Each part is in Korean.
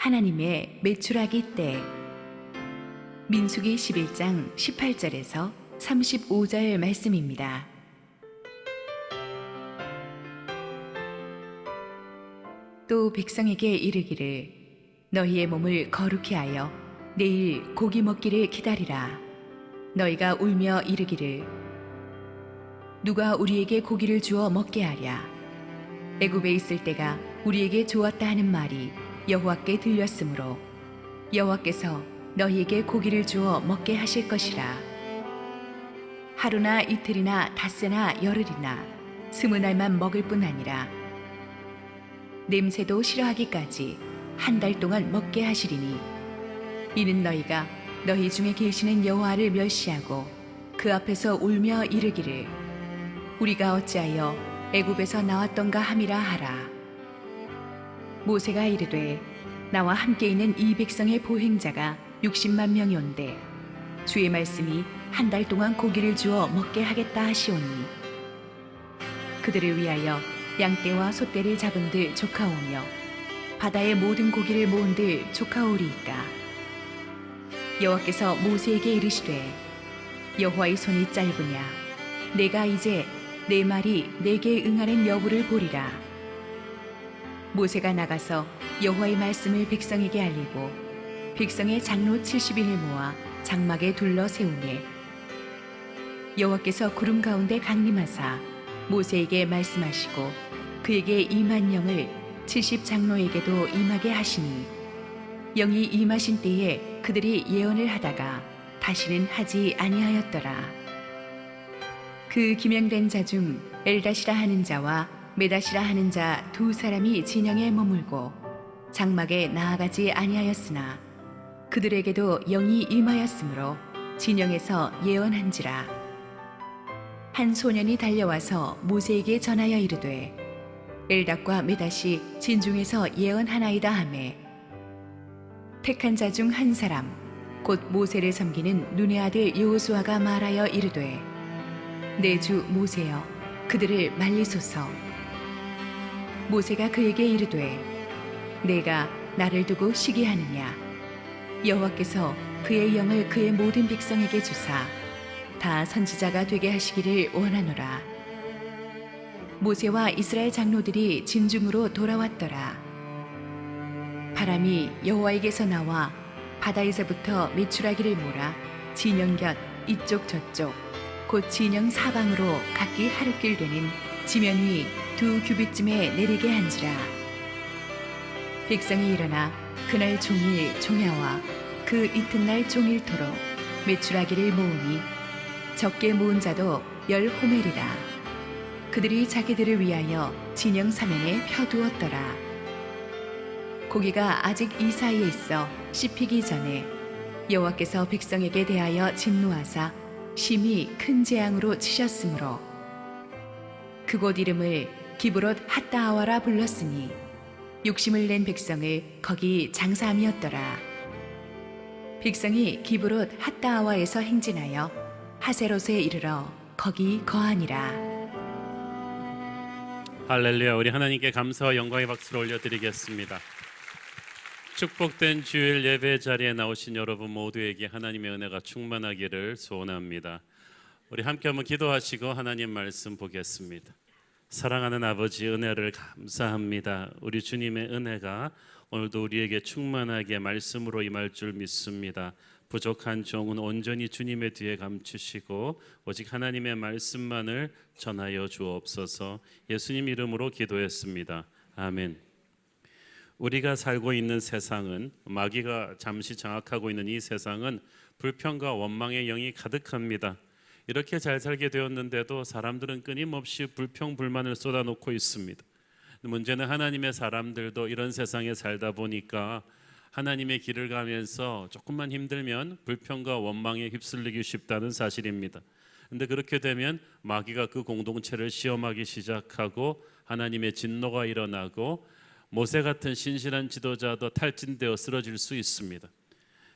하나님의 메추라기 때. 민수기 11장 18절에서 35절 말씀입니다. 또 백성에게 이르기를 너희의 몸을 거룩히 하여 내일 고기 먹기를 기다리라. 너희가 울며 이르기를 누가 우리에게 고기를 주어 먹게 하랴. 애굽에 있을 때가 우리에게 좋았다 하는 말이 여호와께 들렸으므로 여호와께서 너희에게 고기를 주어 먹게 하실 것이라. 하루나 이틀이나 닷새나 열흘이나 20날만 먹을 뿐 아니라 냄새도 싫어하기까지 한 달 동안 먹게 하시리니 이는 너희가 너희 중에 계시는 여호와를 멸시하고 그 앞에서 울며 이르기를 우리가 어찌하여 애굽에서 나왔던가 함이라 하라. 모세가 이르되 나와 함께 있는 이 백성의 보행자가 60만 명이온데 주의 말씀이 한 달 동안 고기를 주어 먹게 하겠다 하시오니 그들을 위하여 양떼와 소떼를 잡은들 조카오며 바다의 모든 고기를 모은들 조카오리이까. 여호와께서 모세에게 이르시되 여호와의 손이 짧으냐 내가 이제 내 말이 내게 응하는 여부를 보리라. 모세가 나가서 여호와의 말씀을 백성에게 알리고 백성의 장로 70인을 모아 장막에 둘러 세우니 여호와께서 구름 가운데 강림하사 모세에게 말씀하시고 그에게 임한 영을 70 장로에게도 임하게 하시니 영이 임하신 때에 그들이 예언을 하다가 다시는 하지 아니하였더라. 그 기명된 자 중 엘다시라 하는 자와 메다시라 하는 자 두 사람이 진영에 머물고 장막에 나아가지 아니하였으나 그들에게도 영이 임하였으므로 진영에서 예언한지라. 한 소년이 달려와서 모세에게 전하여 이르되 엘닷과 메닷이 진중에서 예언하나이다 하매 택한 자 중 한 사람 곧 모세를 섬기는 눈의 아들 여호수아가 말하여 이르되 내 주 모세여 그들을 말리소서. 모세가 그에게 이르되 내가 나를 두고 시기하느냐. 여호와께서 그의 영을 그의 모든 백성에게 주사 다 선지자가 되게 하시기를 원하노라. 모세와 이스라엘 장로들이 진중으로 돌아왔더라. 바람이 여호와에게서 나와 바다에서부터 메추라기를 몰아 진영 곁 이쪽 저쪽 곧 진영 사방으로 각기 하루길 되는 지면 위 2규빗쯤에 내리게 한지라. 백성이 일어나 그날 종일 종야와 그 이튿날 종일토록 메추라기를 모으니 적게 모은 자도 10호멜이라. 그들이 자기들을 위하여 진영 사면에 펴두었더라. 고기가 아직 이 사이에 있어 씹히기 전에 여호와께서 백성에게 대하여 진노하사 심히 큰 재앙으로 치셨으므로 그곳 이름을 기브롯 핫다아와라 불렀으니 욕심을 낸 백성을 거기 장사함이었더라. 백성이 기브롯 핫다아와에서 행진하여 하세롯에 이르러 거기 거하니라. 할렐루야. 우리 하나님께 감사와 영광의 박수를 올려드리겠습니다. 축복된 주일 예배 자리에 나오신 여러분 모두에게 하나님의 은혜가 충만하기를 소원합니다. 우리 함께 한번 기도하시고 하나님 말씀 보겠습니다. 사랑하는 아버지, 은혜를 감사합니다. 우리 주님의 은혜가 오늘도 우리에게 충만하게 말씀으로 임할 줄 믿습니다. 부족한 종은 온전히 주님의 뒤에 감추시고 오직 하나님의 말씀만을 전하여 주옵소서. 예수님 이름으로 기도했습니다. 아멘. 우리가 살고 있는 세상은, 마귀가 잠시 장악하고 있는 이 세상은 불평과 원망의 영이 가득합니다. 이렇게 잘 살게 되었는데도 사람들은 끊임없이 불평, 불만을 쏟아놓고 있습니다. 문제는 하나님의 사람들도 이런 세상에 살다 보니까 하나님의 길을 가면서 조금만 힘들면 불평과 원망에 휩쓸리기 쉽다는 사실입니다. 그런데 그렇게 되면 마귀가 그 공동체를 시험하기 시작하고 하나님의 진노가 일어나고 모세 같은 신실한 지도자도 탈진되어 쓰러질 수 있습니다.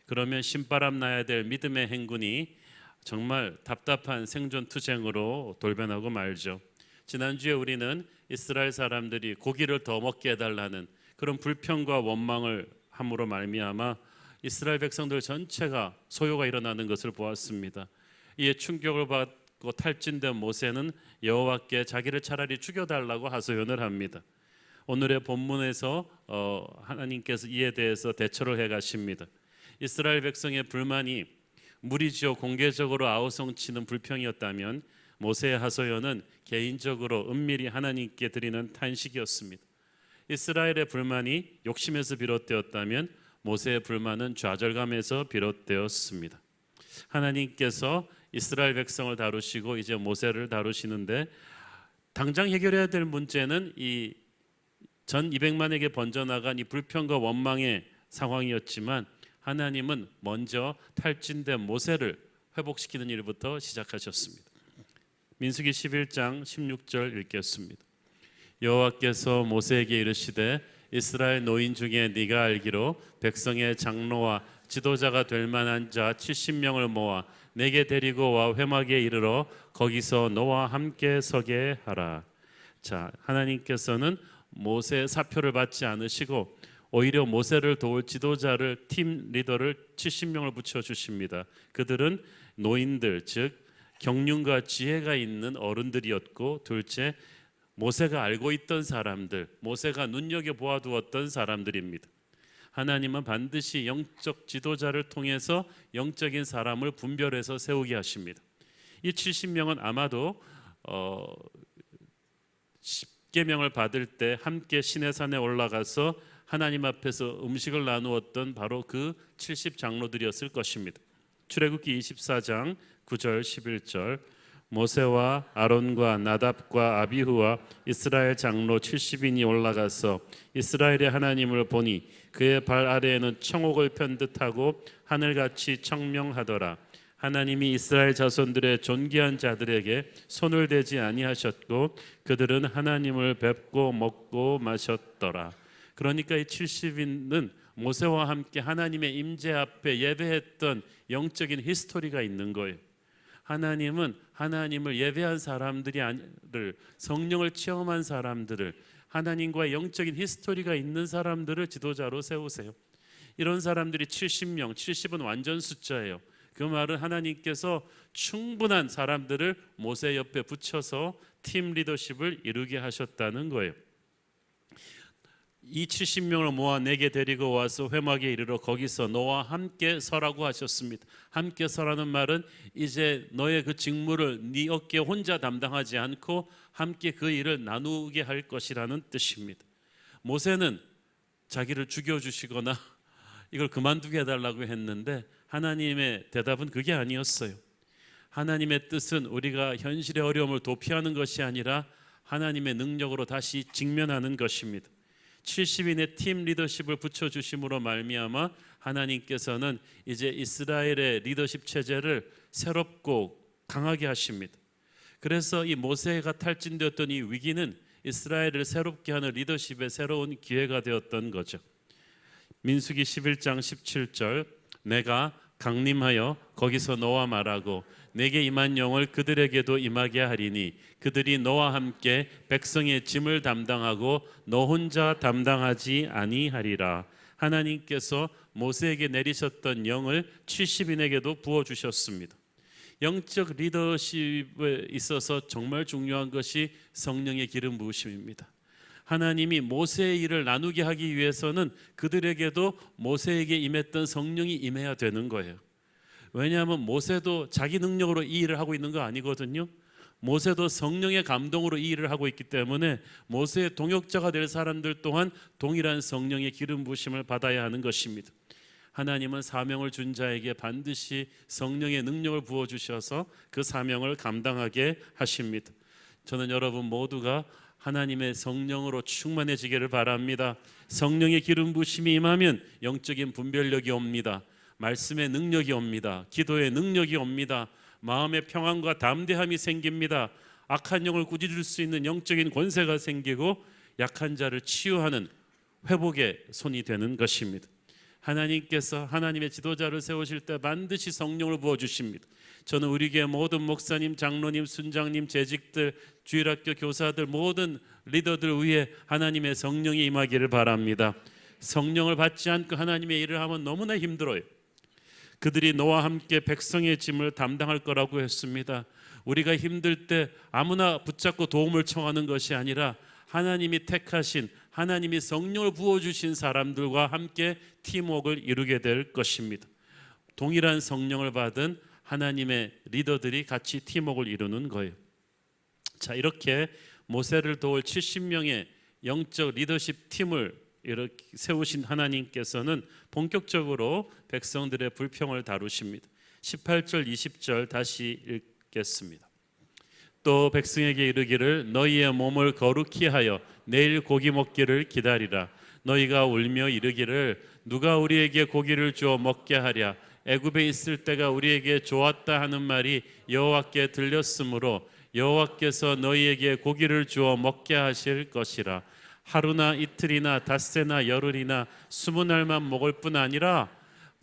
그러면 신바람 나야 될 믿음의 행군이 정말 답답한 생존 투쟁으로 돌변하고 말죠. 지난주에 우리는 이스라엘 사람들이 고기를 더 먹게 해달라는 그런 불평과 원망을 함으로 말미암아 이스라엘 백성들 전체가 소요가 일어나는 것을 보았습니다. 이에 충격을 받고 탈진된 모세는 여호와께 자기를 차라리 죽여달라고 하소연을 합니다. 오늘의 본문에서 하나님께서 이에 대해서 대처를 해가십니다. 이스라엘 백성의 불만이 무리지어 공개적으로 아우성치는 불평이었다면 모세의 하소연은 개인적으로 은밀히 하나님께 드리는 탄식이었습니다. 이스라엘의 불만이 욕심에서 비롯되었다면 모세의 불만은 좌절감에서 비롯되었습니다. 하나님께서 이스라엘 백성을 다루시고 이제 모세를 다루시는데 당장 해결해야 될 문제는 이 전 200만에게 번져나간 이 불평과 원망의 상황이었지만 하나님은 먼저 탈진된 모세를 회복시키는 일부터 시작하셨습니다. 민수기 11장 16절 읽겠습니다. 여호와께서 모세에게 이르시되 이스라엘 노인 중에 네가 알기로 백성의 장로와 지도자가 될 만한 자 70명을 모아 내게 데리고 와 회막에 이르러 거기서 너와 함께 서게 하라. 자, 하나님께서는 모세의 사표를 받지 않으시고 오히려 모세를 도울 지도자를, 팀 리더를 70명을 붙여주십니다. 그들은 노인들, 즉 경륜과 지혜가 있는 어른들이었고, 둘째 모세가 알고 있던 사람들, 모세가 눈여겨보아두었던 사람들입니다. 하나님은 반드시 영적 지도자를 통해서 영적인 사람을 분별해서 세우게 하십니다. 이 70명은 아마도 10계명을 받을 때 함께 시내산에 올라가서 하나님 앞에서 음식을 나누었던 바로 그 70장로들이었을 것입니다. 출애굽기 24장 9절 11절 모세와 아론과 나답과 아비후와 이스라엘 장로 70인이 올라가서 이스라엘의 하나님을 보니 그의 발 아래에는 청옥을 편 듯하고 하늘같이 청명하더라. 하나님이 이스라엘 자손들의 존귀한 자들에게 손을 대지 아니하셨고 그들은 하나님을 뵙고 먹고 마셨더라. 그러니까 이 70인은 모세와 함께 하나님의 임재 앞에 예배했던 영적인 히스토리가 있는 거예요. 하나님은 하나님을 예배한 사람들을, 성령을 체험한 사람들을, 하나님과의 영적인 히스토리가 있는 사람들을 지도자로 세우세요. 이런 사람들이 70명, 70은 완전 숫자예요. 그 말은 하나님께서 충분한 사람들을 모세 옆에 붙여서 팀 리더십을 이루게 하셨다는 거예요. 이 70명을 모아 내게 데리고 와서 회막에 이르러 거기서 너와 함께 서라고 하셨습니다. 함께 서라는 말은 이제 너의 그 직무를 네 어깨에 혼자 담당하지 않고 함께 그 일을 나누게 할 것이라는 뜻입니다. 모세는 자기를 죽여주시거나 이걸 그만두게 해달라고 했는데 하나님의 대답은 그게 아니었어요. 하나님의 뜻은 우리가 현실의 어려움을 도피하는 것이 아니라 하나님의 능력으로 다시 직면하는 것입니다. 70인의 팀 리더십을 붙여주심으로 말미암아 하나님께서는 이제 이스라엘의 리더십 체제를 새롭고 강하게 하십니다. 그래서 이 모세가 탈진되었던 이 위기는 이스라엘을 새롭게 하는 리더십의 새로운 기회가 되었던 거죠. 민수기 11장 17절 내가 강림하여 거기서 너와 말하고 내게 임한 영을 그들에게도 임하게 하리니 그들이 너와 함께 백성의 짐을 담당하고 너 혼자 담당하지 아니하리라. 하나님께서 모세에게 내리셨던 영을 70인에게도 부어주셨습니다. 영적 리더십에 있어서 정말 중요한 것이 성령의 기름 부으심입니다. 하나님이 모세의 일을 나누게 하기 위해서는 그들에게도 모세에게 임했던 성령이 임해야 되는 거예요. 왜냐하면 모세도 자기 능력으로 이 일을 하고 있는 거 아니거든요. 모세도 성령의 감동으로 이 일을 하고 있기 때문에 모세의 동역자가 될 사람들 또한 동일한 성령의 기름 부으심을 받아야 하는 것입니다. 하나님은 사명을 준 자에게 반드시 성령의 능력을 부어주셔서 그 사명을 감당하게 하십니다. 저는 여러분 모두가 하나님의 성령으로 충만해지기를 바랍니다. 성령의 기름 부으심이 임하면 영적인 분별력이 옵니다. 말씀의 능력이 옵니다. 기도의 능력이 옵니다. 마음의 평안과 담대함이 생깁니다. 악한 영을 꾸짖을 수 있는 영적인 권세가 생기고 약한 자를 치유하는 회복의 손이 되는 것입니다. 하나님께서 하나님의 지도자를 세우실 때 반드시 성령을 부어주십니다. 저는 우리 교회 모든 목사님, 장로님, 순장님, 재직들, 주일학교 교사들, 모든 리더들 위해 하나님의 성령이 임하기를 바랍니다. 성령을 받지 않고 하나님의 일을 하면 너무나 힘들어요. 그들이 너와 함께 백성의 짐을 담당할 거라고 했습니다. 우리가 힘들 때 아무나 붙잡고 도움을 청하는 것이 아니라 하나님이 택하신, 하나님이 성령을 부어주신 사람들과 함께 팀워크를 이루게 될 것입니다. 동일한 성령을 받은 하나님의 리더들이 같이 팀워크를 이루는 거예요. 자, 이렇게 모세를 도울 70명의 영적 리더십 팀을 이렇게 세우신 하나님께서는 본격적으로 백성들의 불평을 다루십니다. 18절 20절 다시 읽겠습니다. 또 백성에게 이르기를 너희의 몸을 거룩히 하여 내일 고기 먹기를 기다리라. 너희가 울며 이르기를 누가 우리에게 고기를 주어 먹게 하랴. 애굽에 있을 때가 우리에게 좋았다 하는 말이 여호와께 들렸으므로 여호와께서 너희에게 고기를 주어 먹게 하실 것이라. 하루나 이틀이나 닷새나 열흘이나 20날만 먹을 뿐 아니라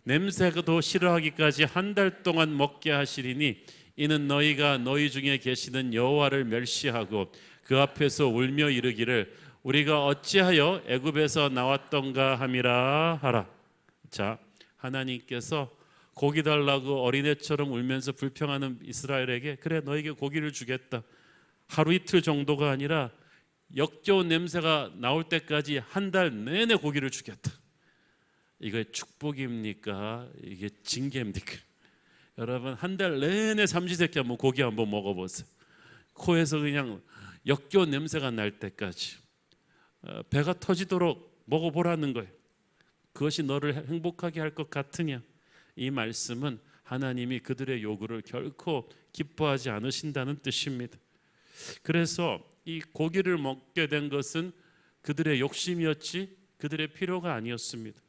냄새도 싫어하기까지 한 달 동안 먹게 하시리니 이는 너희가 너희 중에 계시는 여호와를 멸시하고 그 앞에서 울며 이르기를 우리가 어찌하여 애굽에서 나왔던가 함이라 하라. 자, 하나님께서 고기 달라고 어린애처럼 울면서 불평하는 이스라엘에게 그래 너에게 고기를 주겠다. 하루 이틀 정도가 아니라 역겨운 냄새가 나올 때까지 한 달 내내 고기를 주겠다. 이게 축복입니까? 이게 징계입니까? 여러분 한 달 내내 삼시세끼 한번 고기 한번 먹어보세요. 코에서 그냥 역겨운 냄새가 날 때까지 배가 터지도록 먹어보라는 거예요. 그것이 너를 행복하게 할 것 같으냐? 이 말씀은 하나님이 그들의 요구를 결코 기뻐하지 않으신다는 뜻입니다. 그래서 이 고기를 먹게 된 것은 그들의 욕심이었지 그들의 필요가 아니었습니다.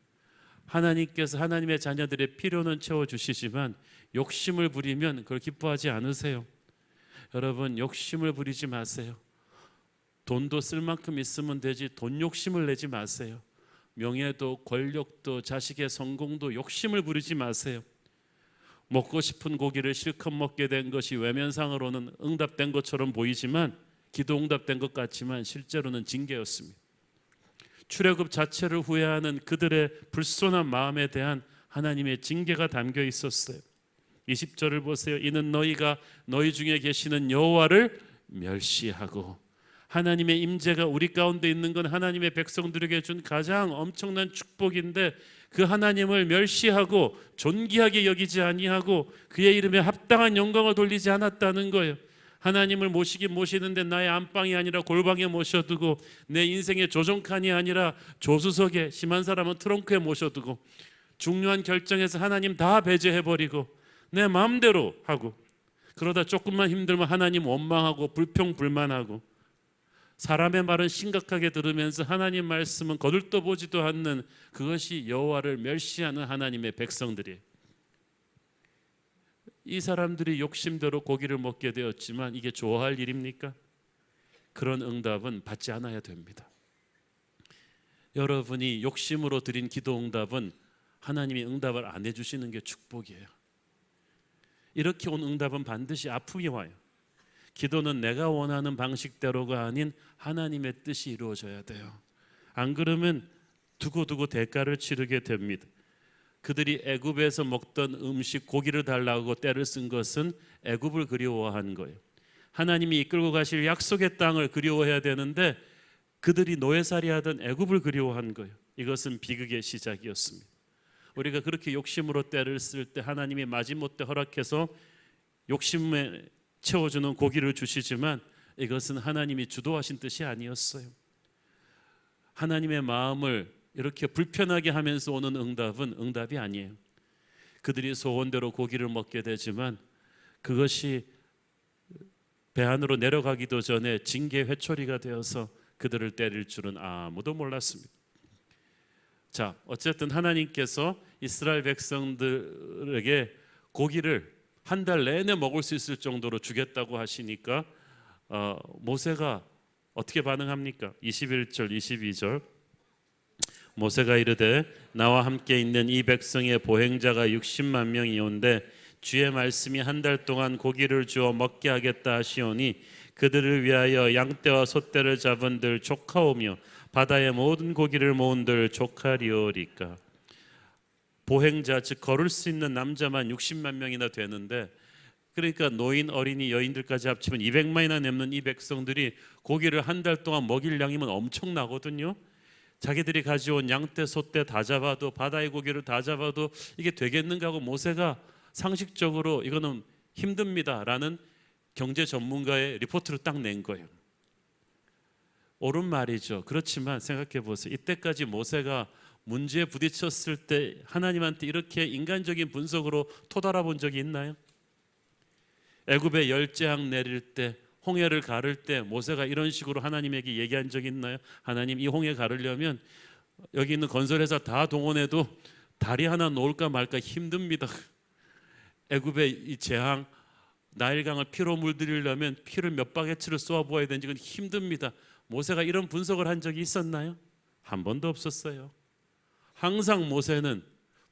하나님께서 하나님의 자녀들의 필요는 채워주시지만 욕심을 부리면 그걸 기뻐하지 않으세요. 여러분 욕심을 부리지 마세요. 돈도 쓸 만큼 있으면 되지 돈 욕심을 내지 마세요. 명예도 권력도 자식의 성공도 욕심을 부리지 마세요. 먹고 싶은 고기를 실컷 먹게 된 것이 외면상으로는 응답된 것처럼 보이지만 기도 응답된 것 같지만 실제로는 징계였습니다. 출애굽 자체를 후회하는 그들의 불손한 마음에 대한 하나님의 징계가 담겨 있었어요. 20절을 보세요. 이는 너희가 너희 중에 계시는 여호와를 멸시하고 하나님의 임재가 우리 가운데 있는 건 하나님의 백성들에게 준 가장 엄청난 축복인데 그 하나님을 멸시하고 존귀하게 여기지 아니하고 그의 이름에 합당한 영광을 돌리지 않았다는 거예요. 하나님을 모시긴 모시는데 나의 안방이 아니라 골방에 모셔두고 내 인생의 조종칸이 아니라 조수석에, 심한 사람은 트렁크에 모셔두고 중요한 결정에서 하나님 다 배제해버리고 내 마음대로 하고 그러다 조금만 힘들면 하나님 원망하고 불평불만하고 사람의 말은 심각하게 들으면서 하나님 말씀은 거들떠보지도 않는 그것이 여호와를 멸시하는 하나님의 백성들이에요. 이 사람들이 욕심대로 고기를 먹게 되었지만 이게 좋아할 일입니까? 그런 응답은 받지 않아야 됩니다. 여러분이 욕심으로 드린 기도 응답은 하나님이 응답을 안 해주시는 게 축복이에요. 이렇게 온 응답은 반드시 아픔이 와요. 기도는 내가 원하는 방식대로가 아닌 하나님의 뜻이 이루어져야 돼요. 안 그러면 두고두고 대가를 치르게 됩니다. 그들이 애굽에서 먹던 음식 고기를 달라고 떼를 쓴 것은 애굽을 그리워한 거예요. 하나님이 이끌고 가실 약속의 땅을 그리워해야 되는데 그들이 노예살이하던 애굽을 그리워한 거예요. 이것은 비극의 시작이었습니다. 우리가 그렇게 욕심으로 떼를 쓸 때 하나님이 마지못해 허락해서 욕심에 채워주는 고기를 주시지만 이것은 하나님이 주도하신 뜻이 아니었어요. 하나님의 마음을 이렇게 불편하게 하면서 오는 응답은 응답이 아니에요. 그들이 소원대로 고기를 먹게 되지만 그것이 배 안으로 내려가기도 전에 징계 회초리가 되어서 그들을 때릴 줄은 아무도 몰랐습니다. 자, 어쨌든 하나님께서 이스라엘 백성들에게 고기를 한 달 내내 먹을 수 있을 정도로 주겠다고 하시니까 모세가 어떻게 반응합니까? 21절 22절 모세가 이르되 나와 함께 있는 이 백성의 보행자가 60만 명이온데 주의 말씀이 한 달 동안 고기를 주어 먹게 하겠다 하시오니 그들을 위하여 양떼와 소떼를 잡은들 족하오며 바다의 모든 고기를 모은들 족하리오리까. 보행자 즉 걸을 수 있는 남자만 60만 명이나 되는데, 그러니까 노인, 어린이, 여인들까지 합치면 200만이나 넘는 이 백성들이 고기를 한 달 동안 먹일 양이면 엄청나거든요. 자기들이 가져온 양떼, 소떼 다 잡아도, 바다의 고기를 다 잡아도 이게 되겠는가 하고 모세가 상식적으로 이거는 힘듭니다라는 경제 전문가의 리포트를 딱 낸 거예요. 옳은 말이죠. 그렇지만 생각해 보세요. 이때까지 모세가 문제에 부딪혔을 때 하나님한테 이렇게 인간적인 분석으로 토달아 본 적이 있나요? 애굽에 열재앙 내릴 때, 홍해를 가를 때 모세가 이런 식으로 하나님에게 얘기한 적이 있나요? 하나님, 이 홍해 가르려면 여기 있는 건설회사 다 동원해도 다리 하나 놓을까 말까 힘듭니다. 애굽의 이 재앙, 나일강을 피로 물들이려면 피를 몇 바게트를 쏘아 부어야 되는지 그건 힘듭니다. 모세가 이런 분석을 한 적이 있었나요? 한 번도 없었어요. 항상 모세는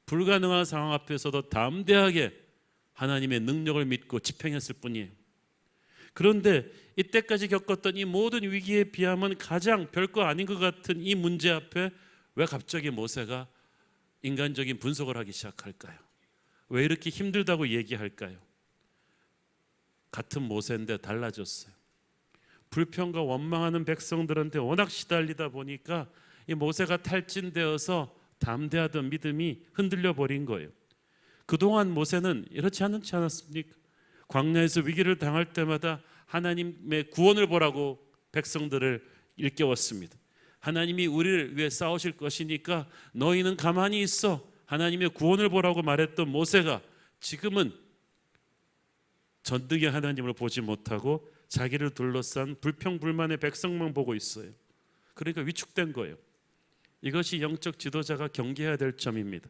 불가능한 상황 앞에서도 담대하게 하나님의 능력을 믿고 집행했을 뿐이에요. 그런데 이때까지 겪었던 이 모든 위기에 비하면 가장 별거 아닌 것 같은 이 문제 앞에 왜 갑자기 모세가 인간적인 분석을 하기 시작할까요? 왜 이렇게 힘들다고 얘기할까요? 같은 모세인데 달라졌어요. 불평과 원망하는 백성들한테 워낙 시달리다 보니까 이 모세가 탈진되어서 담대하던 믿음이 흔들려 버린 거예요. 그동안 모세는 이렇지 않았습니까? 광야에서 위기를 당할 때마다 하나님의 구원을 보라고 백성들을 일깨웠습니다. 하나님이 우리를 위해 싸우실 것이니까 너희는 가만히 있어, 하나님의 구원을 보라고 말했던 모세가 지금은 전득의 하나님을 보지 못하고 자기를 둘러싼 불평불만의 백성만 보고 있어요. 그러니까 위축된 거예요. 이것이 영적 지도자가 경계해야 될 점입니다.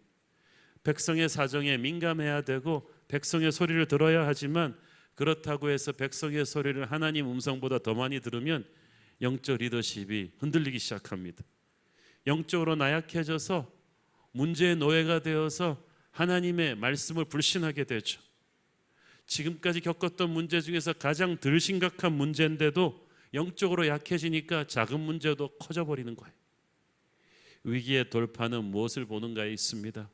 백성의 사정에 민감해야 되고 백성의 소리를 들어야 하지만, 그렇다고 해서 백성의 소리를 하나님 음성보다 더 많이 들으면 영적 리더십이 흔들리기 시작합니다. 영적으로 나약해져서 문제의 노예가 되어서 하나님의 말씀을 불신하게 되죠. 지금까지 겪었던 문제 중에서 가장 덜 심각한 문제인데도 영적으로 약해지니까 작은 문제도 커져버리는 거예요. 위기의 돌파는 무엇을 보는가에 있습니다.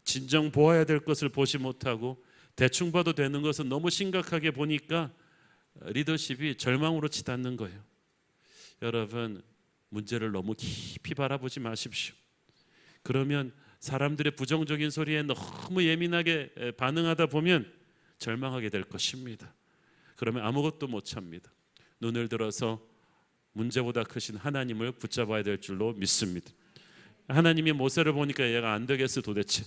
진정 보아야 될 것을 보지 못하고 대충 봐도 되는 것은 너무 심각하게 보니까 리더십이 절망으로 치닫는 거예요. 여러분, 문제를 너무 깊이 바라보지 마십시오. 그러면 사람들의 부정적인 소리에 너무 예민하게 반응하다 보면 절망하게 될 것입니다. 그러면 아무것도 못 참니다. 눈을 들어서 문제보다 크신 하나님을 붙잡아야 될 줄로 믿습니다. 하나님이 모세를 보니까 얘가 안 되겠어, 도대체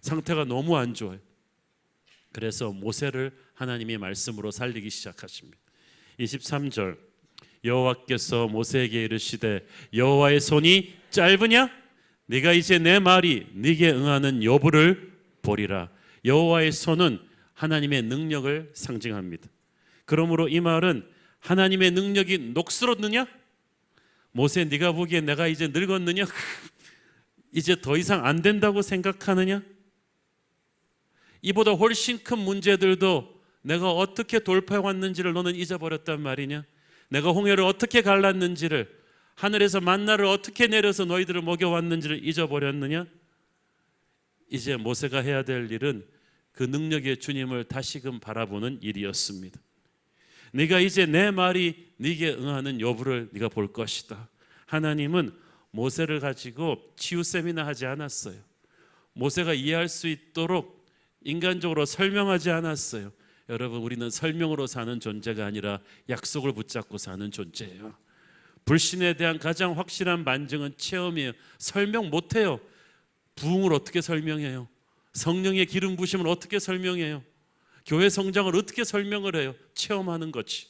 상태가 너무 안 좋아요. 그래서 모세를 하나님이 말씀으로 살리기 시작하십니다. 23절, 여호와께서 모세에게 이르시되 여호와의 손이 짧으냐? 네가 이제 내 말이 네게 응하는 여부를 보리라. 여호와의 손은 하나님의 능력을 상징합니다. 그러므로 이 말은 하나님의 능력이 녹슬었느냐? 모세, 네가 보기에 내가 이제 늙었느냐? 이제 더 이상 안 된다고 생각하느냐? 이보다 훨씬 큰 문제들도 내가 어떻게 돌파해 왔는지를 너는 잊어버렸단 말이냐? 내가 홍해를 어떻게 갈랐는지를, 하늘에서 만나를 어떻게 내려서 너희들을 먹여왔는지를 잊어버렸느냐? 이제 모세가 해야 될 일은 그 능력의 주님을 다시금 바라보는 일이었습니다. 네가 이제 내 말이 네게 응하는 여부를 네가 볼 것이다. 하나님은 모세를 가지고 치유 세미나 하지 않았어요. 모세가 이해할 수 있도록 인간적으로 설명하지 않았어요. 여러분, 우리는 설명으로 사는 존재가 아니라 약속을 붙잡고 사는 존재예요. 불신에 대한 가장 확실한 반증은 체험이에요. 설명 못해요. 부흥을 어떻게 설명해요? 성령의 기름 부심을 어떻게 설명해요? 교회 성장을 어떻게 설명을 해요? 체험하는 거지.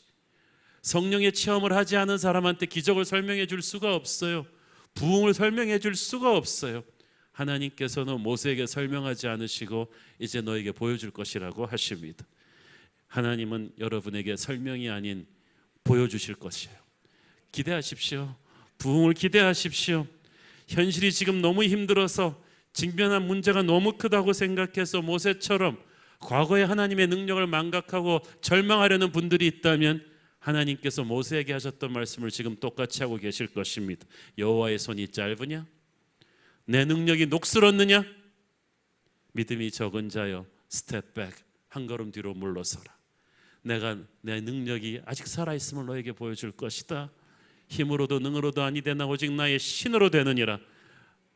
성령의 체험을 하지 않은 사람한테 기적을 설명해 줄 수가 없어요. 부흥을 설명해 줄 수가 없어요. 하나님께서는 모세에게 설명하지 않으시고 이제 너에게 보여줄 것이라고 하십니다. 하나님은 여러분에게 설명이 아닌 보여주실 것이에요. 기대하십시오. 부흥을 기대하십시오. 현실이 지금 너무 힘들어서 직면한 문제가 너무 크다고 생각해서 모세처럼 과거의 하나님의 능력을 망각하고 절망하려는 분들이 있다면 하나님께서 모세에게 하셨던 말씀을 지금 똑같이 하고 계실 것입니다. 여호와의 손이 짧으냐? 내 능력이 녹슬었느냐? 믿음이 적은 자여 스텝백, 한 걸음 뒤로 물러서라. 내가 내 능력이 아직 살아있음을 너에게 보여줄 것이다. 힘으로도 능으로도 아니 되나 오직 나의 신으로 되느니라.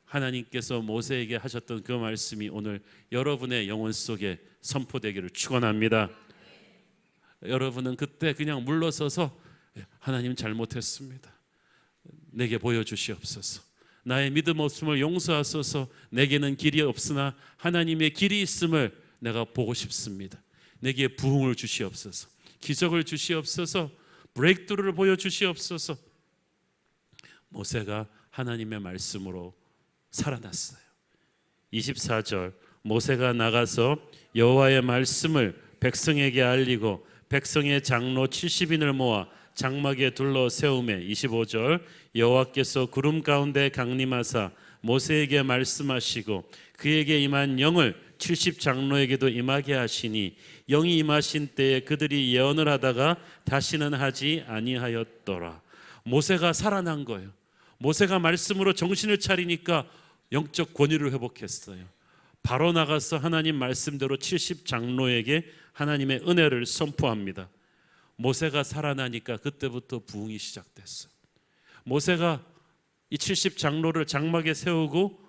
하나님께서 모세에게 하셨던 그 말씀이 오늘 여러분의 영혼 속에 선포되기를 축원합니다. 여러분은 그때 그냥 물러서서 하나님 잘못했습니다. 내게 보여주시옵소서. 나의 믿음 없음을 용서하소서. 내게는 길이 없으나 하나님의 길이 있음을 내가 보고 싶습니다. 내게 부흥을 주시옵소서. 기적을 주시옵소서. 브레이크트루를 보여주시옵소서. 모세가 하나님의 말씀으로 살아났어요. 24절 모세가 나가서 여호와의 말씀을 백성에게 알리고 백성의 장로 70인을 모아 장막에 둘러 세우매 25절 여호와께서 구름 가운데 강림하사 모세에게 말씀하시고 그에게 임한 영을 70장로에게도 임하게 하시니 영이 임하신 때에 그들이 예언을 하다가 다시는 하지 아니하였더라. 모세가 살아난 거예요. 모세가 말씀으로 정신을 차리니까 영적 권위를 회복했어요. 바로 나가서 하나님 말씀대로 70장로에게 하나님의 은혜를 선포합니다. 모세가 살아나니까 그때부터 부흥이 시작됐어요. 모세가 이 70장로를 장막에 세우고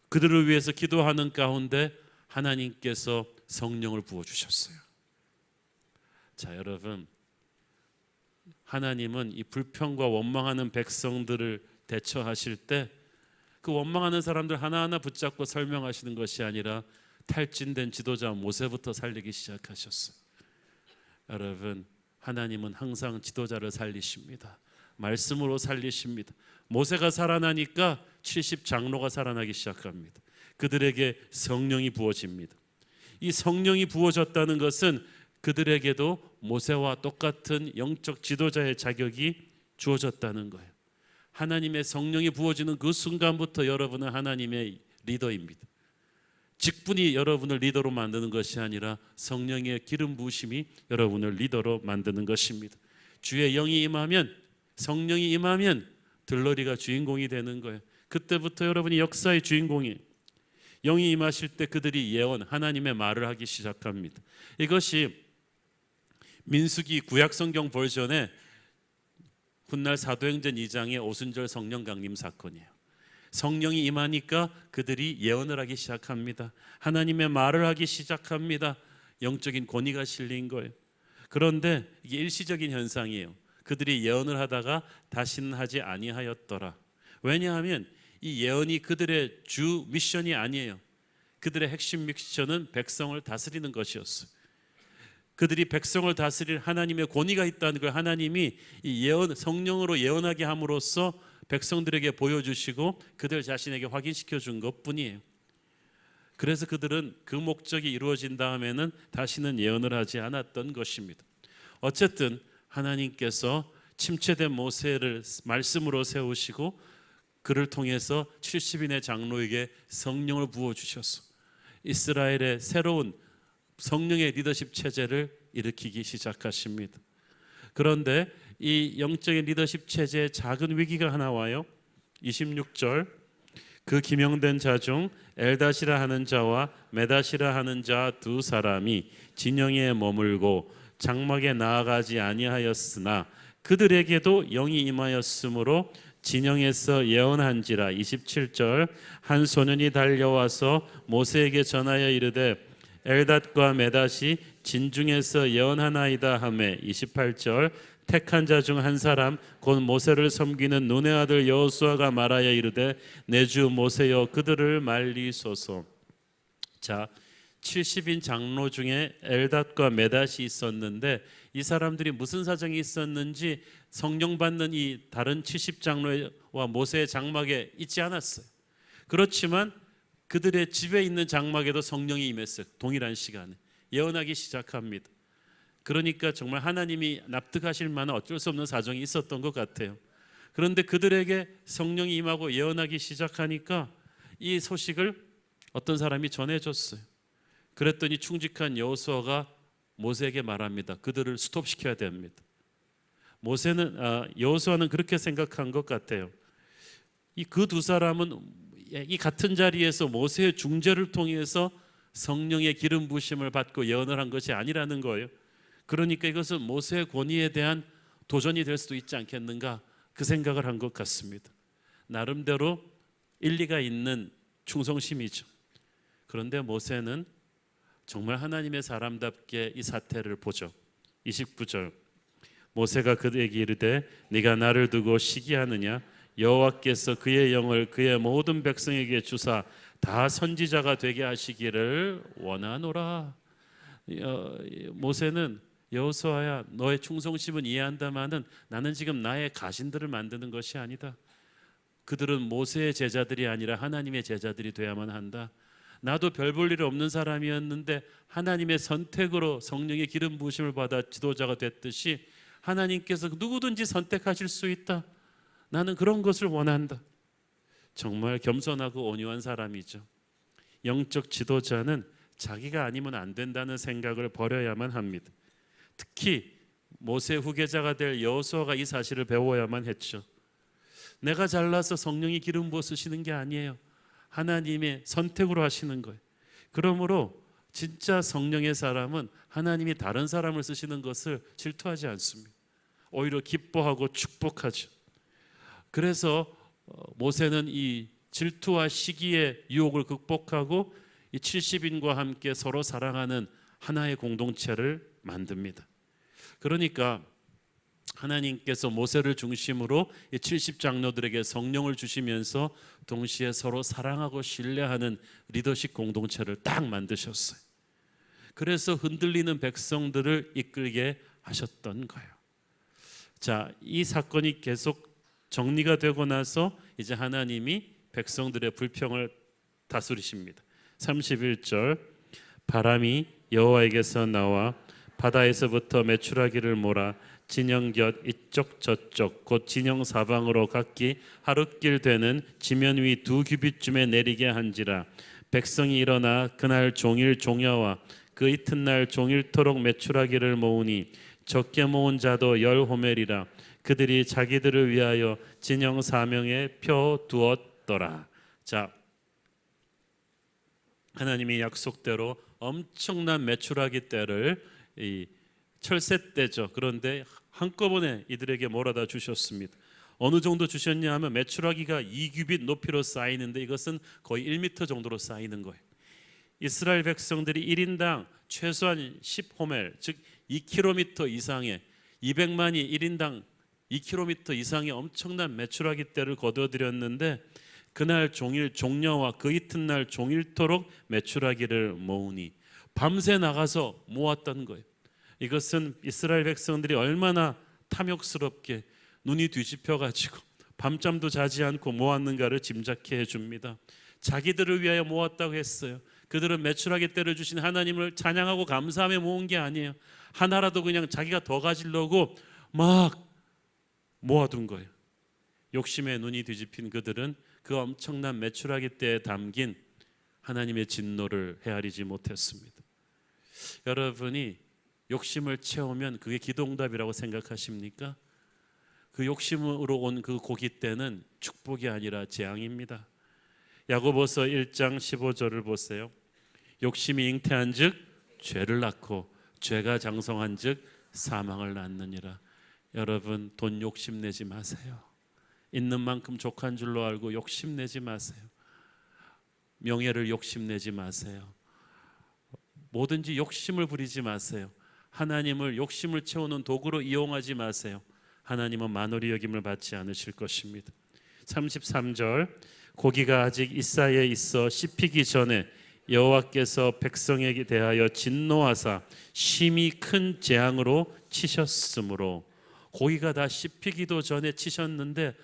그들을 위해서 기도하는 가운데 하나님께서 성령을 부어주셨어요. 자, 여러분, 하나님은 이 불평과 원망하는 백성들을 대처하실 때 그 원망하는 사람들 하나하나 붙잡고 설명하시는 것이 아니라 탈진된 지도자 모세부터 살리기 시작하셨어요. 여러분, 하나님은 항상 지도자를 살리십니다. 말씀으로 살리십니다. 모세가 살아나니까 70장로가 살아나기 시작합니다. 그들에게 성령이 부어집니다. 이 성령이 부어졌다는 것은 그들에게도 모세와 똑같은 영적 지도자의 자격이 주어졌다는 거예요. 하나님의 성령이 부어지는 그 순간부터 여러분은 하나님의 리더입니다. 직분이 여러분을 리더로 만드는 것이 아니라 성령의 기름 부으심이 여러분을 리더로 만드는 것입니다. 주의 영이 임하면, 성령이 임하면 들러리가 주인공이 되는 거예요. 그때부터 여러분이 역사의 주인공이에요. 영이 임하실 때 그들이 예언, 하나님의 말을 하기 시작합니다. 이것이 민수기 구약성경 버전의 훗날 사도행전 2장의 오순절 성령 강림 사건이에요. 성령이 임하니까 그들이 예언을 하기 시작합니다. 하나님의 말을 하기 시작합니다. 영적인 권위가 실린 거예요. 그런데 이게 일시적인 현상이에요. 그들이 예언을 하다가 다시는 하지 아니하였더라. 왜냐하면 이 예언이 그들의 주 미션이 아니에요. 그들의 핵심 미션은 백성을 다스리는 것이었어요. 그들이 백성을 다스릴 하나님의 권위가 있다는 걸 하나님이 이 예언, 성령으로 예언하게 함으로써 백성들에게 보여주시고 그들 자신에게 확인시켜 준 것뿐이에요. 그래서 그들은 그 목적이 이루어진 다음에는 다시는 예언을 하지 않았던 것입니다. 어쨌든 하나님께서 침체된 모세를 말씀으로 세우시고 그를 통해서 70인의 장로에게 성령을 부어주셔서 이스라엘의 새로운 성령의 리더십 체제를 일으키기 시작하십니다. 그런데 이 영적인 리더십 체제에 작은 위기가 하나 와요. 26절 그 기명된 자 중 엘닷이라 하는 자와 메닷이라 하는 자 두 사람이 진영에 머물고 장막에 나아가지 아니하였으나 그들에게도 영이 임하였으므로 진영에서 예언한지라. 27절 한 소년이 달려와서 모세에게 전하여 이르되 엘닷과 메닷이 진중에서 예언하나이다 하매. 28절 택한 자 중 한 사람 곧 모세를 섬기는 눈의 아들 여호수아가 말하여 이르되 내 주 모세여 그들을 말리소서. 자, 70인 장로 중에 엘닷과 메닷이 있었는데 이 사람들이 무슨 사정이 있었는지 성령 받는 이 다른 70장로와 모세의 장막에 있지 않았어요. 그렇지만 그들의 집에 있는 장막에도 성령이 임했어요. 동일한 시간에 예언하기 시작합니다. 그러니까 정말 하나님이 납득하실 만한 어쩔 수 없는 사정이 있었던 것 같아요. 그런데 그들에게 성령이 임하고 예언하기 시작하니까 이 소식을 어떤 사람이 전해줬어요. 그랬더니 충직한 여호수아가 모세에게 말합니다. 그들을 스톱시켜야 됩니다. 여호수아는 그렇게 생각한 것 같아요. 그 두 사람은 이 같은 자리에서 모세의 중재를 통해서 성령의 기름 부으심을 받고 예언을 한 것이 아니라는 거예요. 그러니까 이것은 모세의 권위에 대한 도전이 될 수도 있지 않겠는가, 그 생각을 한 것 같습니다. 나름대로 일리가 있는 충성심이죠. 그런데 모세는 정말 하나님의 사람답게 이 사태를 보죠. 29절, 모세가 그에게 이르되 네가 나를 두고 시기하느냐? 여호와께서 그의 영을 그의 모든 백성에게 주사 다 선지자가 되게 하시기를 원하노라. 모세는 여호수아야, 너의 충성심은 이해한다마는 나는 지금 나의 가신들을 만드는 것이 아니다. 그들은 모세의 제자들이 아니라 하나님의 제자들이 되어야만 한다. 나도 별 볼 일 없는 사람이었는데 하나님의 선택으로 성령의 기름 부으심을 받아 지도자가 됐듯이 하나님께서 누구든지 선택하실 수 있다. 나는 그런 것을 원한다. 정말 겸손하고 온유한 사람이죠. 영적 지도자는 자기가 아니면 안 된다는 생각을 버려야만 합니다. 특히 모세 후계자가 될 여호수아가 이 사실을 배워야만 했죠. 내가 잘나서 성령이 기름 부어 쓰시는 게 아니에요. 하나님의 선택으로 하시는 거예요. 그러므로 진짜 성령의 사람은 하나님이 다른 사람을 쓰시는 것을 질투하지 않습니다. 오히려 기뻐하고 축복하죠. 그래서 모세는 이 질투와 시기의 유혹을 극복하고 이 70인과 함께 서로 사랑하는 하나의 공동체를 만듭니다. 그러니까 하나님께서 모세를 중심으로 이 70장로들에게 성령을 주시면서 동시에 서로 사랑하고 신뢰하는 리더십 공동체를 딱 만드셨어요. 그래서 흔들리는 백성들을 이끌게 하셨던 거예요. 자, 이 사건이 계속 정리가 되고 나서 이제 하나님이 백성들의 불평을 다스리십니다. 31절, 바람이 여호와에게서 나와 바다에서부터 메추라기를 몰아 진영 곁 이쪽 저쪽 곧 진영 사방으로 각기 하룻길 되는 지면 위 2규빗쯤에 내리게 한지라. 백성이 일어나 그날 종일 종야와 그 이튿날 종일토록 메추라기를 모으니 적게 모은 자도 10호멜이라. 그들이 자기들을 위하여 진영 사명에 펴 두었더라. 자, 하나님이 약속대로 엄청난 메추라기 떼를 이 철새 떼죠. 그런데 한꺼번에 이들에게 몰아다 주셨습니다. 어느 정도 주셨냐 하면 메추라기가 2규빗 높이로 쌓이는데 이것은 거의 1m 정도로 쌓이는 거예요. 이스라엘 백성들이 1인당 최소한 10호멜, 즉 2km 이상의 200만이 1인당 2km 이상의 엄청난 메추라기 떼를 거둬들였는데 그날 종일 종려와 그 이튿날 종일토록 메추라기를 모으니 밤새 나가서 모았던 거예요. 이것은 이스라엘 백성들이 얼마나 탐욕스럽게 눈이 뒤집혀가지고 밤잠도 자지 않고 모았는가를 짐작해 줍니다. 자기들을 위하여 모았다고 했어요. 그들은 메추라기 떼를 주신 하나님을 찬양하고 감사하며 모은 게 아니에요. 하나라도 그냥 자기가 더 가지려고 막 모아둔 거예요. 욕심에 눈이 뒤집힌 그들은 그 엄청난 메추라기 떼에 담긴 하나님의 진노를 헤아리지 못했습니다. 여러분이 욕심을 채우면 그게 기도응답이라고 생각하십니까? 그 욕심으로 온 그 고깃떼는 축복이 아니라 재앙입니다. 야고보서 1장 15절을 보세요. 욕심이 잉태한즉 죄를 낳고 죄가 장성한즉 사망을 낳느니라. 여러분, 돈 욕심내지 마세요. 있는 만큼 족한 줄로 알고 욕심내지 마세요. 명예를 욕심내지 마세요. 뭐든지 욕심을 부리지 마세요. 하나님을 욕심을 채우는 도구로 이용하지 마세요. 하나님은 만홀히 여김을 받지 않으실 것입니다. 33절, 고기가 아직 이사에 있어 씹히기 전에 여호와께서 백성에게 대하여 진노하사 심히 큰 재앙으로 치셨으므로. 고기가 다 씹히기도 전에 치셨는데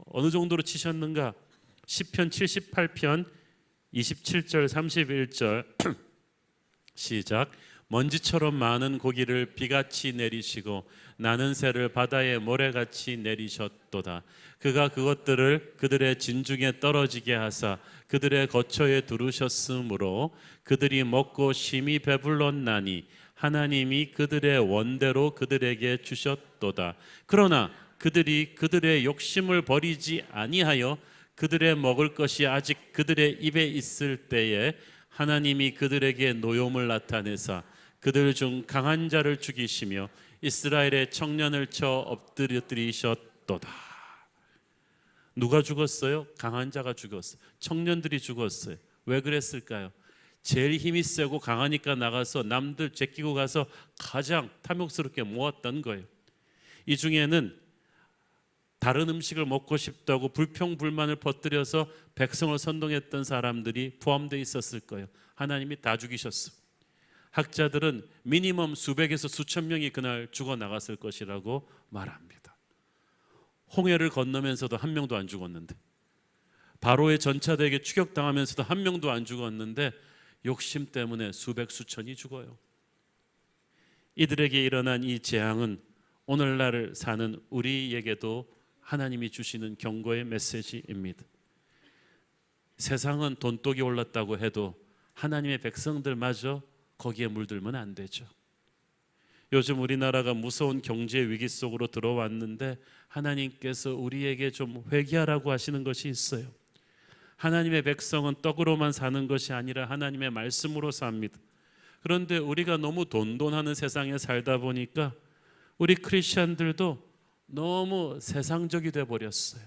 어느 정도로 치셨는가? 시편 78편 27절 31절 시작. 먼지처럼 많은 고기를 비같이 내리시고 나는 새를 바다의 모래같이 내리셨도다. 그가 그것들을 그들의 진중에 떨어지게 하사 그들의 거처에 두르셨으므로 그들이 먹고 심히 배불렀나니 하나님이 그들의 원대로 그들에게 주셨도다. 그러나 그들이 그들의 욕심을 버리지 아니하여 그들의 먹을 것이 아직 그들의 입에 있을 때에 하나님이 그들에게 노염을 나타내사 그들 중 강한 자를 죽이시며 이스라엘의 청년을 쳐 엎드리셨도다. 누가 죽었어요? 강한 자가 죽었어요. 청년들이 죽었어요. 왜 그랬을까요? 제일 힘이 세고 강하니까 나가서 남들 제끼고 가서 가장 탐욕스럽게 모았던 거예요. 이 중에는 다른 음식을 먹고 싶다고 불평불만을 퍼뜨려서 백성을 선동했던 사람들이 포함되어 있었을 거예요. 하나님이 다 죽이셨어. 학자들은 미니멈 수백에서 수천 명이 그날 죽어나갔을 것이라고 말합니다. 홍해를 건너면서도 한 명도 안 죽었는데, 바로의 전차대에게 추격당하면서도 한 명도 안 죽었는데 욕심 때문에 수백 수천이 죽어요. 이들에게 일어난 이 재앙은 오늘날 사는 우리에게도 하나님이 주시는 경고의 메시지입니다. 세상은 돈독이 올랐다고 해도 하나님의 백성들마저 거기에 물들면 안 되죠. 요즘 우리나라가 무서운 경제 위기 속으로 들어왔는데 하나님께서 우리에게 좀 회개하라고 하시는 것이 있어요. 하나님의 백성은 떡으로만 사는 것이 아니라 하나님의 말씀으로 삽니다. 그런데 우리가 너무 돈돈하는 세상에 살다 보니까 우리 크리스천들도 너무 세상적이 돼 버렸어요.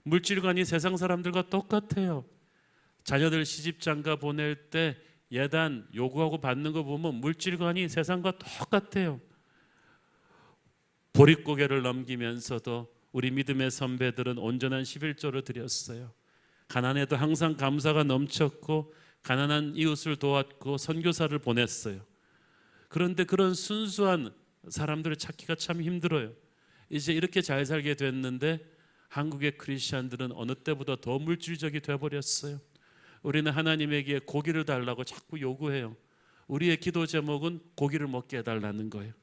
물질관이 세상 사람들과 똑같아요. 자녀들 시집장가 보낼 때 예단 요구하고 받는 거 보면 물질관이 세상과 똑같아요. 보릿고개를 넘기면서도 우리 믿음의 선배들은 온전한 11조를 드렸어요. 가난해도 항상 감사가 넘쳤고 가난한 이웃을 도왔고 선교사를 보냈어요. 그런데 그런 순수한 사람들을 찾기가 참 힘들어요. 이제 이렇게 잘 살게 됐는데 한국의 크리스천들은 어느 때보다 더 물질적이 되어버렸어요. 우리는 하나님에게 고기를 달라고 자꾸 요구해요. 우리의 기도 제목은 고기를 먹게 해달라는 거예요.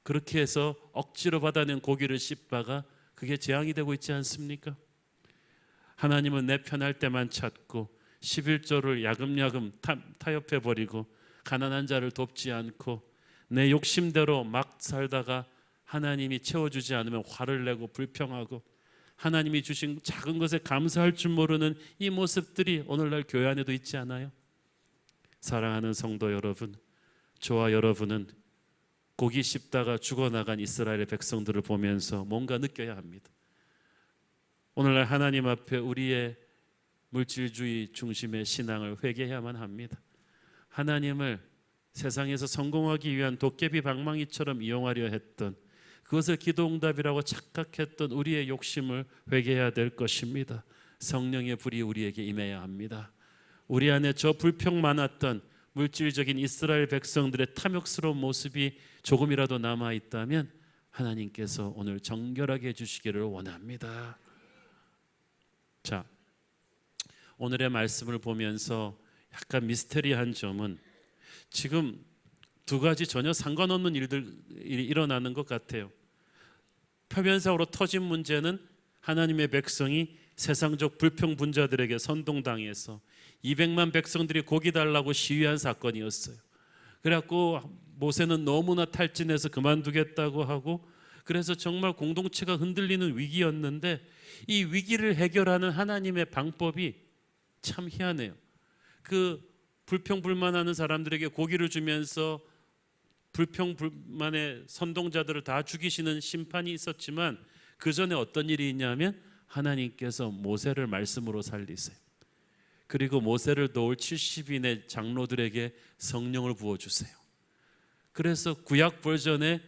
그렇게 해서 억지로 받아낸 고기를 씹다가 그게 재앙이 되고 있지 않습니까? 하나님은 내 편할 때만 찾고 11조를 야금야금 타협해버리고 가난한 자를 돕지 않고 내 욕심대로 막 살다가 하나님이 채워주지 않으면 화를 내고 불평하고 하나님이 주신 작은 것에 감사할 줄 모르는 이 모습들이 오늘날 교회 안에도 있지 않아요? 사랑하는 성도 여러분, 저와 여러분은 고기 씹다가 죽어나간 이스라엘의 백성들을 보면서 뭔가 느껴야 합니다. 오늘날 하나님 앞에 우리의 물질주의 중심의 신앙을 회개해야만 합니다. 하나님을 세상에서 성공하기 위한 도깨비 방망이처럼 이용하려 했던, 그것을 기도응답이라고 착각했던 우리의 욕심을 회개해야 될 것입니다. 성령의 불이 우리에게 임해야 합니다. 우리 안에 저 불평 많았던 물질적인 이스라엘 백성들의 탐욕스러운 모습이 조금이라도 남아있다면 하나님께서 오늘 정결하게 해주시기를 원합니다. 자, 오늘의 말씀을 보면서 약간 미스테리한 점은 지금 두 가지 전혀 상관없는 일들이 일어나는 것 같아요. 표면상으로 터진 문제는 하나님의 백성이 세상적 불평분자들에게 선동당해서 200만 백성들이 고기 달라고 시위한 사건이었어요. 그래갖고 모세는 너무나 탈진해서 그만두겠다고 하고, 그래서 정말 공동체가 흔들리는 위기였는데 이 위기를 해결하는 하나님의 방법이 참 희한해요. 그 불평불만하는 사람들에게 고기를 주면서 불평불만의 선동자들을 다 죽이시는 심판이 있었지만 그 전에 어떤 일이 있냐면 하나님께서 모세를 말씀으로 살리세요. 그리고 모세를 도울 70인의 장로들에게 성령을 부어주세요. 그래서 구약 버전의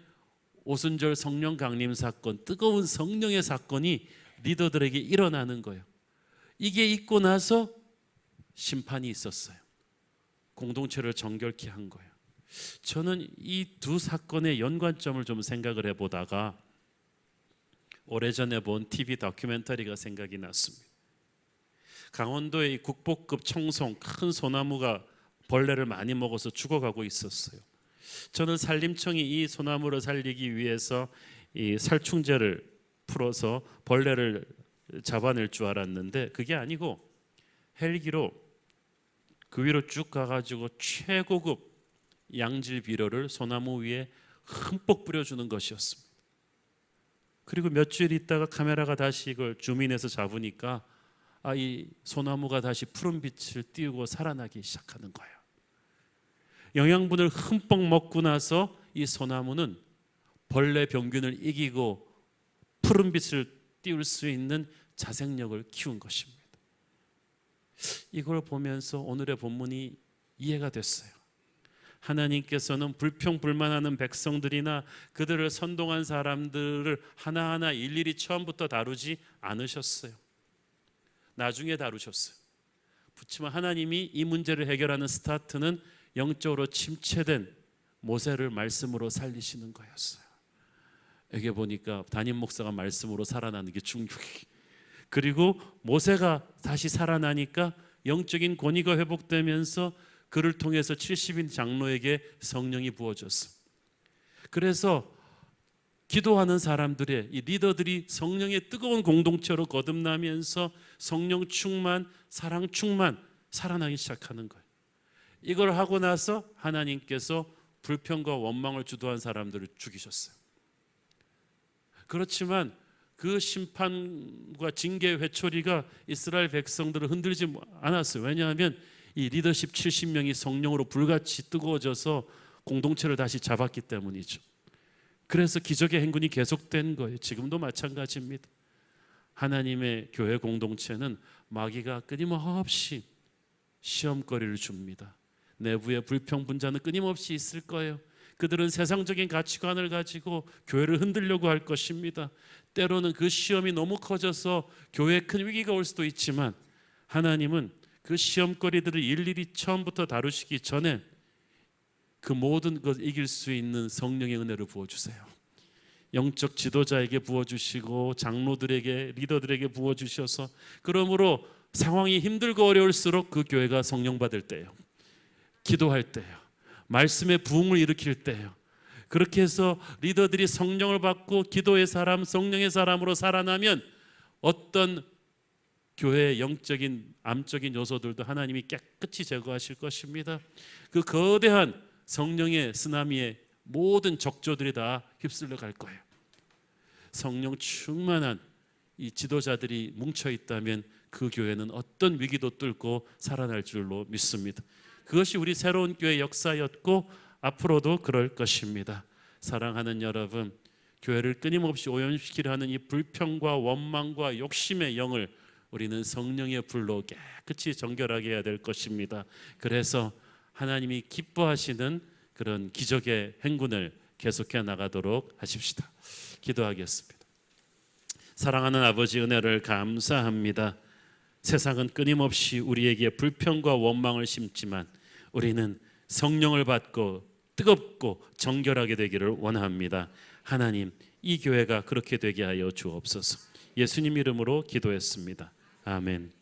오순절 성령 강림 사건, 뜨거운 성령의 사건이 리더들에게 일어나는 거예요. 이게 있고 나서 심판이 있었어요. 공동체를 정결케 한 거예요. 저는 이 두 사건의 연관점을 좀 생각을 해보다가 오래전에 본 TV 다큐멘터리가 생각이 났습니다. 강원도의 국보급 청송 큰 소나무가 벌레를 많이 먹어서 죽어가고 있었어요. 저는 산림청이 이 소나무를 살리기 위해서 이 살충제를 풀어서 벌레를 잡아낼 줄 알았는데 그게 아니고 헬기로 그 위로 쭉 가가지고 최고급 양질 비료를 소나무 위에 흠뻑 뿌려주는 것이었습니다. 그리고 몇 주일 있다가 카메라가 다시 이걸 줌인해서 잡으니까 이 소나무가 다시 푸른 빛을 띄우고 살아나기 시작하는 거예요. 영양분을 흠뻑 먹고 나서 이 소나무는 벌레 병균을 이기고 푸른 빛을 띄울 수 있는 자생력을 키운 것입니다. 이걸 보면서 오늘의 본문이 이해가 됐어요. 하나님께서는 불평불만하는 백성들이나 그들을 선동한 사람들을 하나하나 일일이 처음부터 다루지 않으셨어요. 나중에 다루셨어요. 그렇지만 하나님이 이 문제를 해결하는 스타트는 영적으로 침체된 모세를 말씀으로 살리시는 거였어요. 여기 보니까 담임 목사가 말씀으로 살아나는 게 중요해. 그리고 모세가 다시 살아나니까 영적인 권위가 회복되면서 그를 통해서 70인 장로에게 성령이 부어졌어. 그래서 기도하는 사람들의 이 리더들이 성령의 뜨거운 공동체로 거듭나면서 성령 충만, 사랑 충만 살아나기 시작하는 거예요. 이걸 하고 나서 하나님께서 불평과 원망을 주도한 사람들을 죽이셨어요. 그렇지만 그 심판과 징계의 회초리가 이스라엘 백성들을 흔들지 않았어요. 왜냐하면 이 리더십 70명이 성령으로 불같이 뜨거워져서 공동체를 다시 잡았기 때문이죠. 그래서 기적의 행군이 계속된 거예요. 지금도 마찬가지입니다. 하나님의 교회 공동체는 마귀가 끊임없이 시험거리를 줍니다. 내부의 불평분자는 끊임없이 있을 거예요. 그들은 세상적인 가치관을 가지고 교회를 흔들려고 할 것입니다. 때로는 그 시험이 너무 커져서 교회에 큰 위기가 올 수도 있지만 하나님은 그 시험거리들을 일일이 처음부터 다루시기 전에 그 모든 것을 이길 수 있는 성령의 은혜를 부어주세요. 영적 지도자에게 부어주시고 장로들에게, 리더들에게 부어주셔서, 그러므로 상황이 힘들고 어려울수록 그 교회가 성령 받을 때예요. 기도할 때예요. 말씀의 부흥을 일으킬 때예요. 그렇게 해서 리더들이 성령을 받고 기도의 사람, 성령의 사람으로 살아나면 어떤 교회의 영적인 암적인 요소들도 하나님이 깨끗이 제거하실 것입니다. 그 거대한 성령의 쓰나미에 모든 적조들이 다 휩쓸려 갈 거예요. 성령 충만한 이 지도자들이 뭉쳐 있다면 그 교회는 어떤 위기도 뚫고 살아날 줄로 믿습니다. 그것이 우리 새로운 교회의 역사였고 앞으로도 그럴 것입니다. 사랑하는 여러분, 교회를 끊임없이 오염시키려 하는 이 불평과 원망과 욕심의 영을 우리는 성령의 불로 깨끗이 정결하게 해야 될 것입니다. 그래서 하나님이 기뻐하시는 그런 기적의 행군을 계속해 나가도록 하십시다. 기도하겠습니다. 사랑하는 아버지, 은혜를 감사합니다. 세상은 끊임없이 우리에게 불평과 원망을 심지만 우리는 성령을 받고 뜨겁고 정결하게 되기를 원합니다. 하나님, 이 교회가 그렇게 되게 하여 주옵소서. 예수님 이름으로 기도했습니다. 아멘.